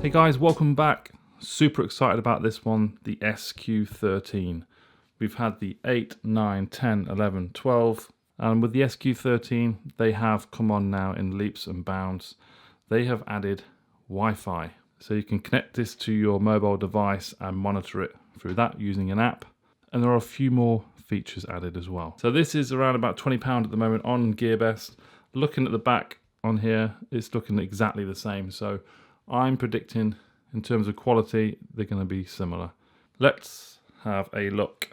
Hey guys, welcome back. Super excited about this one, the SQ13. We've had the 8, 9, 10, 11, 12, and with the SQ13, they have come on now in leaps and bounds. They have added Wi-Fi, so you can connect this to your mobile device and monitor it through that using an app. And there are a few more features added as well. So this is around about £20 at the moment on GearBest. Looking at the back on here, it's looking exactly the same. So I'm predicting in terms of quality, they're going to be similar. Let's have a look.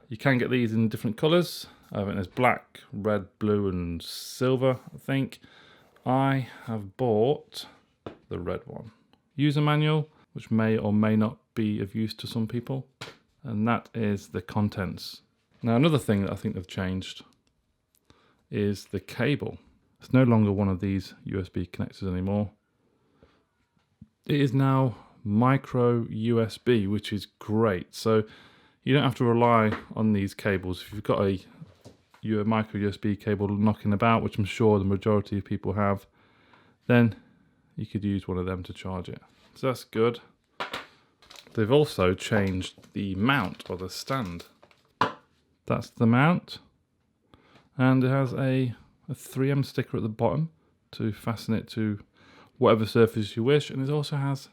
You can get these in different colours. I think there's black, red, blue and silver, I think. I have bought the red one. User manual, which may or may not be of use to some people. And that is the contents. Now another thing that I think they've changed is the cable. It's no longer one of these USB connectors anymore. It is now micro USB, which is great. So you don't have to rely on these cables. If you've got a micro USB cable knocking about, which I'm sure the majority of people have, then you could use one of them to charge it. So that's good. They've also changed the mount or the stand. That's the mount. And it has a 3M sticker at the bottom to fasten it to whatever surface you wish. And it also has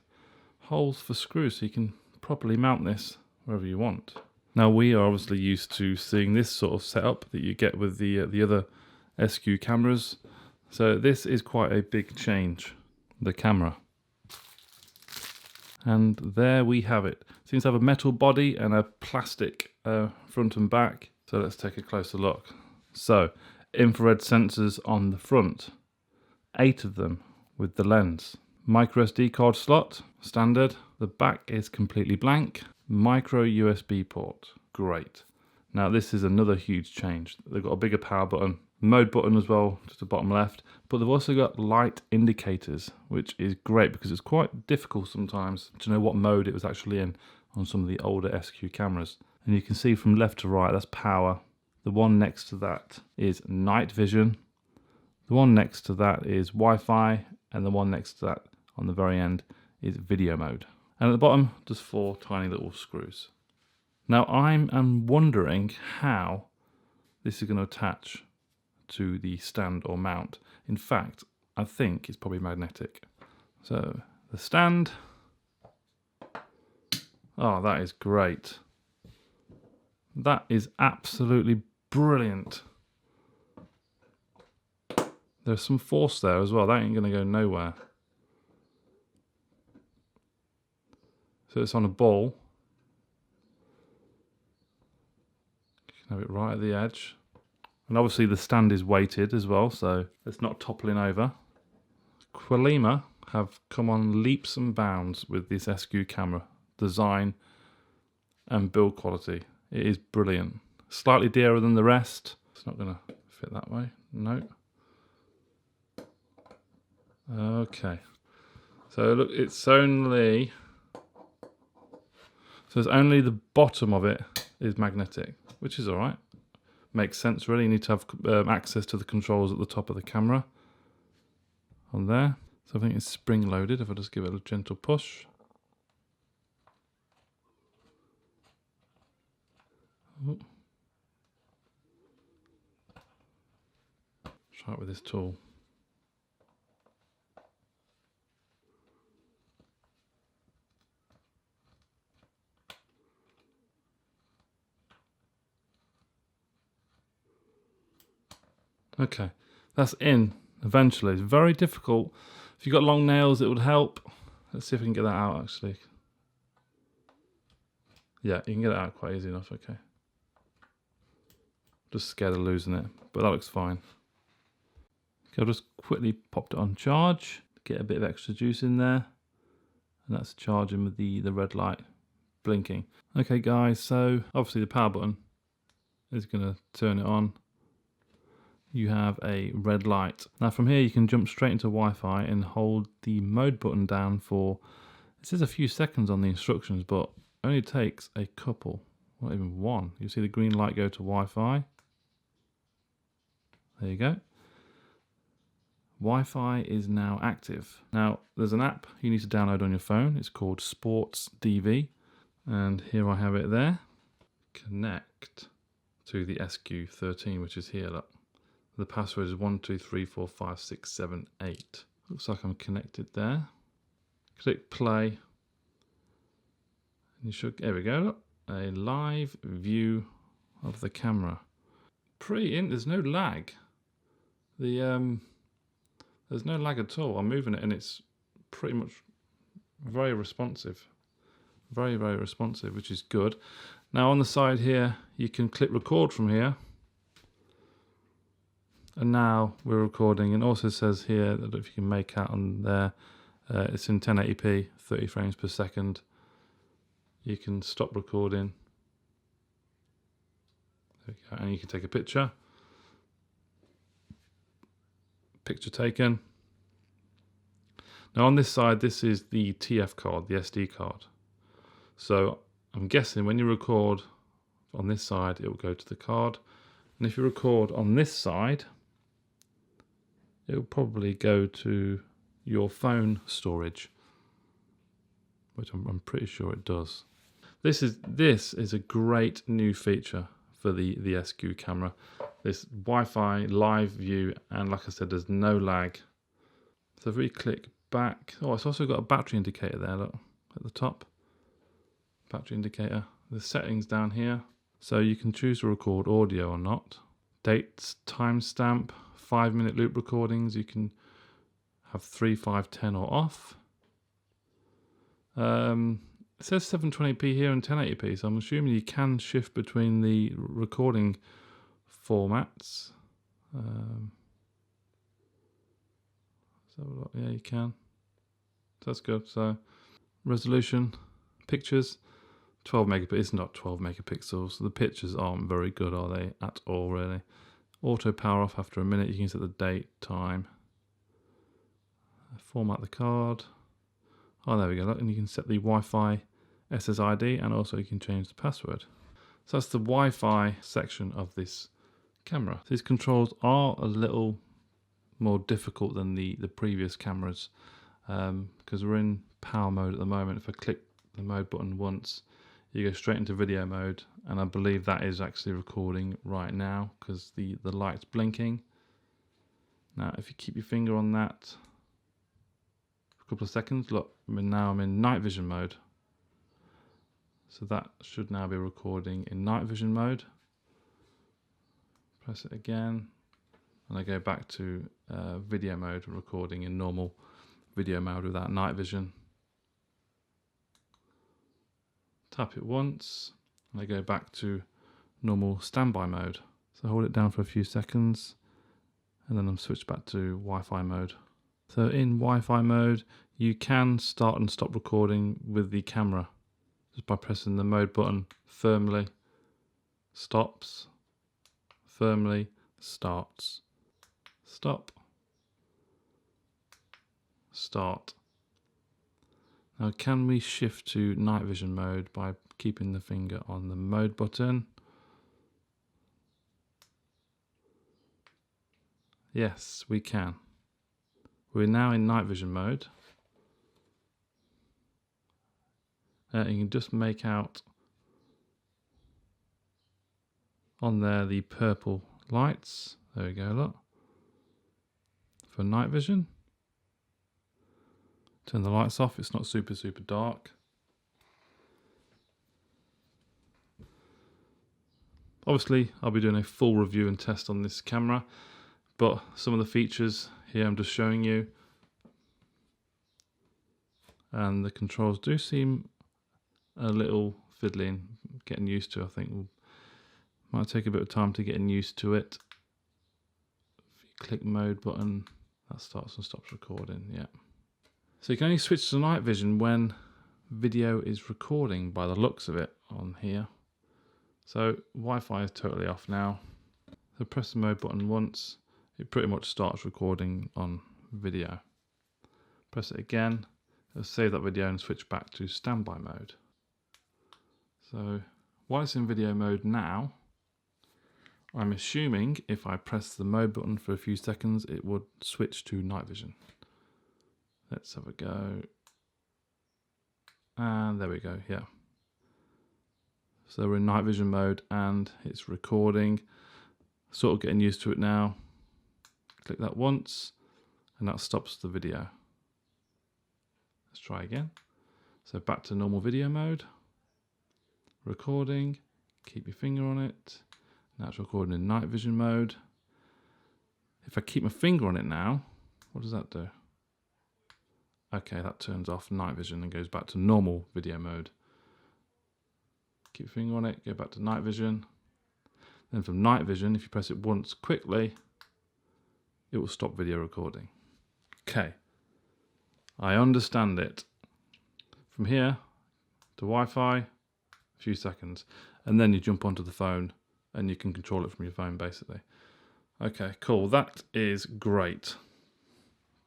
holes for screws so you can properly mount this wherever you want. Now we are obviously used to seeing this sort of setup that you get with the other SQ cameras. So this is quite a big change, the camera. And there we have it. It seems to have a metal body and a plastic front and back. So let's take a closer look. So infrared sensors on the front, 8 of them with the lens. Micro SD card slot, standard. The back is completely blank. Micro USB port, great. Now this is another huge change. They've got a bigger power button, mode button as well, to the bottom left, but they've also got light indicators, which is great because it's quite difficult sometimes to know what mode it was actually in on some of the older SQ cameras. And you can see from left to right, that's power. The one next to that is night vision. The one next to that is Wi-Fi, and the one next to that on the very end is video mode. And at the bottom, just 4 tiny little screws. Now I'm wondering how this is going to attach to the stand or mount. In fact, I think it's probably magnetic. So the stand, oh, that is great. That is absolutely brilliant. There's some force there as well. That ain't going to go nowhere. So it's on a ball. You can have it right at the edge. And obviously the stand is weighted as well, so it's not toppling over. Quelima have come on leaps and bounds with this SQ camera. Design and build quality. It is brilliant. Slightly dearer than the rest. It's not going to fit that way. No. Okay. So look, it's only the bottom of it is magnetic, which is all right. Makes sense, really. You need to have access to the controls at the top of the camera on there. So I think it's spring loaded. If I just give it a gentle push. Oh. Try it with this tool. Okay, that's in eventually. It's very difficult. If you've got long nails, it would help. Let's see if we can get that out actually. Yeah, you can get it out quite easy enough, okay. Just scared of losing it, but that looks fine. Okay, I'll just quickly popped it on charge, get a bit of extra juice in there, and that's charging with the red light blinking. Okay guys, so obviously the power button is going to turn it on. You have a red light. Now from here you can jump straight into Wi-Fi and hold the mode button down for, it says a few seconds on the instructions, but only takes a couple, not even one. You see the green light go to Wi-Fi. There you go. Wi-Fi is now active. Now, there's an app you need to download on your phone. It's called Sports DV. And here I have it there. Connect to the SQ13, which is here, look. The password is 12345678. Looks like I'm connected there. Click play. And you should, there we go, look. A live view of the camera. There's no lag. There's no lag at all. I'm moving it and it's pretty much very responsive. Very, very responsive, which is good. Now on the side here, you can click record from here. And now we're recording, and also says here, I don't know if you can make out on there, it's in 1080p, 30 frames per second. You can stop recording. There we go. And you can take a picture. Picture taken. Now on this side, this is the TF card, the SD card. So I'm guessing when you record on this side, it will go to the card. And if you record on this side, it will probably go to your phone storage, which I'm pretty sure it does. This is a great new feature for the SQ camera. This Wi-Fi live view, and like I said, there's no lag. So if we click back, oh, it's also got a battery indicator there, look, at the top. Battery indicator. The settings down here. So you can choose to record audio or not. Dates, timestamp, 5-minute loop recordings. You can have 3, 5, 10 or off. It says 720p here and 1080p, so I'm assuming you can shift between the recording formats. So yeah, you can. So that's good. So resolution, pictures, 12 megapixels. It's not 12 megapixels. The pictures aren't very good, are they? At all, really. Auto power off after a minute. You can set the date, time. Format the card. Oh, there we go. And you can set the Wi-Fi SSID, and also you can change the password. So that's the Wi-Fi section of this camera. These controls are a little more difficult than the previous cameras, because we're in power mode at the moment. If I click the mode button once, you go straight into video mode, and I believe that is actually recording right now because the light's blinking. Now if you keep your finger on that for a couple of seconds, look, now I'm in night vision mode. So that should now be recording in night vision mode. Press it again, and I go back to video mode, recording in normal video mode without night vision. Tap it once, and I go back to normal standby mode. So hold it down for a few seconds, and then I'm switched back to Wi-Fi mode. So in Wi-Fi mode, you can start and stop recording with the camera just by pressing the mode button firmly. Stops, firmly, starts, stop, start. Now can we shift to night vision mode by keeping the finger on the mode button? Yes, we can. We're now in night vision mode. You can just make out on there the purple lights. There we go, look. For night vision. Turn the lights off, it's not super dark. Obviously, I'll be doing a full review and test on this camera, but some of the features here I'm just showing you. And the controls do seem a little fiddly and getting used to. I think might take a bit of time to getting used to it. If you click mode button, that starts and stops recording, yeah. So you can only switch to night vision when video is recording by the looks of it on here. So Wi-Fi is totally off now. So press the mode button once, it pretty much starts recording on video. Press it again, it'll save that video and switch back to standby mode. So while it's in video mode now, I'm assuming if I press the mode button for a few seconds, it would switch to night vision. Let's have a go. And there we go, yeah. So we're in night vision mode and it's recording. Sort of getting used to it now. Click that once and that stops the video. Let's try again. So back to normal video mode. Recording, keep your finger on it. Now it's recording in night vision mode. If I keep my finger on it now, what does that do? Okay, that turns off night vision and goes back to normal video mode. Keep your finger on it, go back to night vision. Then from night vision, if you press it once quickly, it will stop video recording. Okay, I understand it. From here to Wi-Fi, a few seconds, and then you jump onto the phone and you can control it from your phone basically. Okay, cool, that is great.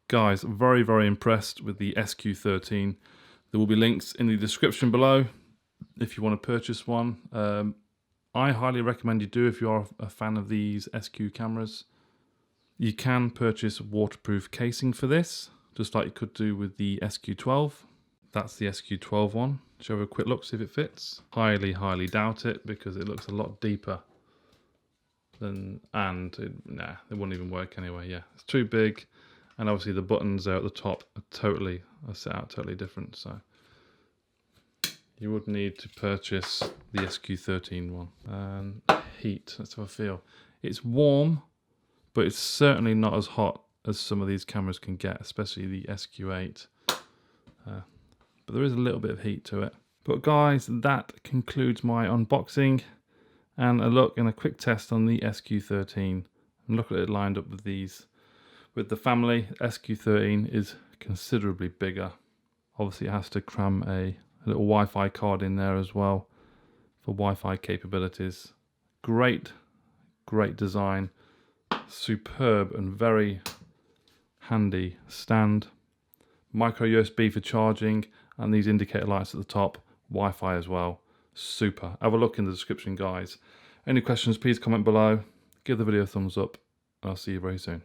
Guys, very, very impressed with the SQ13. There will be links in the description below if you want to purchase one. I highly recommend you do if you are a fan of these SQ cameras. You can purchase waterproof casing for this, just like you could do with the SQ12. That's the SQ12 one. Shall we have a quick look, see if it fits? Highly, highly doubt it because it looks a lot deeper than, nah, it wouldn't even work anyway. Yeah, it's too big, and obviously the buttons there at the top are set out totally different. So you would need to purchase the SQ13 one. And heat, let's have a feel. It's warm, but it's certainly not as hot as some of these cameras can get, especially the SQ8. But there is a little bit of heat to it. But guys, that concludes my unboxing and a look and a quick test on the SQ13. And look at it lined up with these. With the family, SQ13 is considerably bigger. Obviously it has to cram a little Wi-Fi card in there as well for Wi-Fi capabilities. Great, great design. Superb and very handy stand. Micro USB for charging, and these indicator lights at the top. Wi-Fi as well. Super. Have a look in the description, guys. Any questions, please comment below. Give the video a thumbs up, and I'll see you very soon.